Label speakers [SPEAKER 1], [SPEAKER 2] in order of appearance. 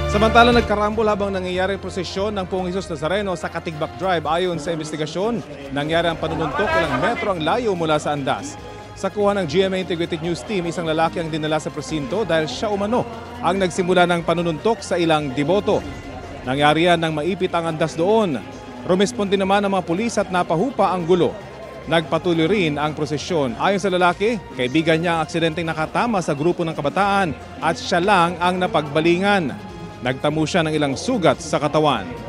[SPEAKER 1] Samantala nagkarambol habang nangyayari ang prosesyon ng Poong Jesus Nazareno sa Katigbak Drive. Ayon sa investigasyon, nangyari ang panununtok ilang metro ang layo mula sa andas. Sa kuha ng GMA Integrated News Team, isang lalaki ang dinala sa presinto dahil siya umano ang nagsimula ng panununtok sa ilang deboto. Nangyari yan nang maipit ang andas doon. Rumesponde naman ang mga pulis at napahupa ang gulo. Nagpatuloy rin ang prosesyon. Ayon sa lalaki, kaibigan niya ang aksidenteng nakatama sa grupo ng kabataan at siya lang ang napagbalingan. Nagtamo siya ng ilang sugat sa katawan.